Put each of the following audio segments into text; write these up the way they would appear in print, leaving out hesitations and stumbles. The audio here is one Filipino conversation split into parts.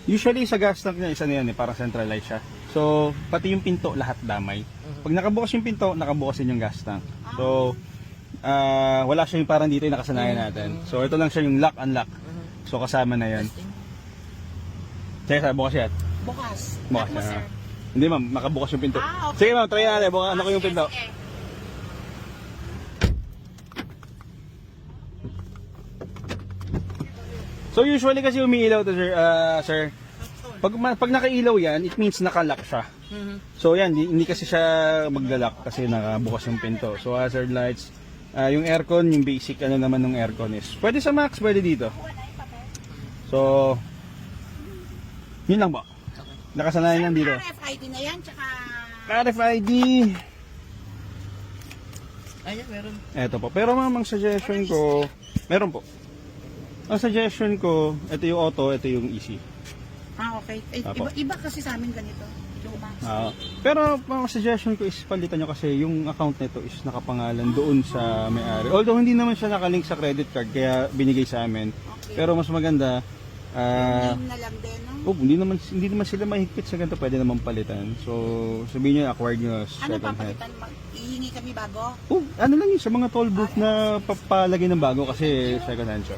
Usually sa gas tank niya, isa na yan eh, parang centralized siya. So, pati yung pinto, lahat damay. Pag nakabukas yung pinto, nakabukas din yung gas tank. So, wala siya yung parang dito yung nakasanayan natin. So, ito lang siya yung lock, unlock. So, kasama na yan. Sige, bukas yan. Bukas. Bukas Lock mo, yan. sir. Hindi ma'am, nakabukas yung pinto. Okay. Sige ma'am, try natin. Bukas ano ko yung pinto. Sige. So usually kasi umiilaw to sir. Pag nakailaw yan, it means nakalock siya. So yan, hindi kasi siya maglalak kasi nakabukas yung pinto. So hazard lights, yung aircon, yung basic ano naman ng aircon is pwede sa max, pwede dito. So yun lang ba? Nakasanayan lang dito. RFID na yan, tsaka... RFID. Ayun, meron. Eto po. Pero ma'am, ang suggestion ko, meron po. Ang suggestion ko, ito yung auto, ito yung easy. Okay. Apo. Iba kasi sa amin ganito. Luma. Pero ang suggestion ko is palitan nyo kasi yung account nito is nakapangalan doon sa may-ari. Although hindi naman siya nakalink sa credit card kaya binigay sa amin. Okay. Pero mas maganda, Name na lang din, no? hindi naman sila mahigpit sa ganito, pwede naman palitan. So sabihin nyo, acquired nyo Ano second hand. papalitan? Ihingi kami bago? Ano lang yun, sa mga toll booth na papalagay ng bago kasi second hand siya.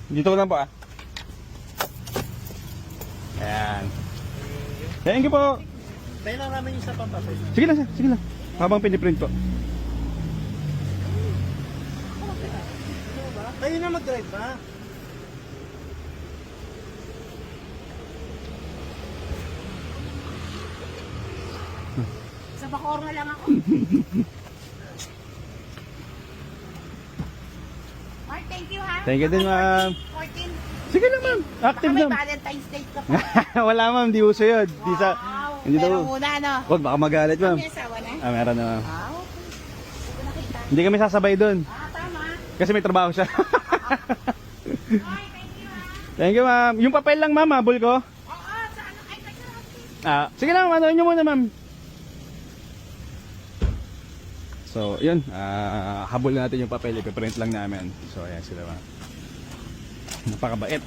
Dito ko lang po Ayan. Thank you po. Tayo lang namin yung isa pang papel. Sige lang, sir. Sige lang. Habang piniprint ko. Tayo na mag-drive ba? Sa Bacoor na lang ako. Mark, thank you ha. Thank you din, ma'am. 14. Sige lang, ma'am. Active Baka may lang. Valentine's Day ka pa. Wala, ma'am. Di uso yun. Di sa... Wow. Hindi Pero daw. muna, no? Huwag, baka magalit, ma'am. May asawa na? Meron na, ma'am. Ah, okay. Hindi ko nakita. Hindi kami sasabay doon. Tama. Kasi may trabaho siya. Okay, thank you ha. Thank you, ma'am. Yung papel lang, ma'am. Habol ko. Oo, sa ano? Ay, teka. Sige lang, ano nyo muna, ma'am. So, yun. Habol natin yung papel. Ipiprint lang namin. So, ayan sila, ma'am. Napakabait.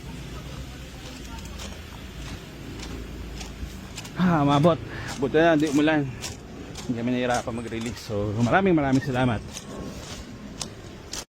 Mabot. Buti na, hindi umulan. Hindi kami nahirapan mag-release. So, maraming salamat.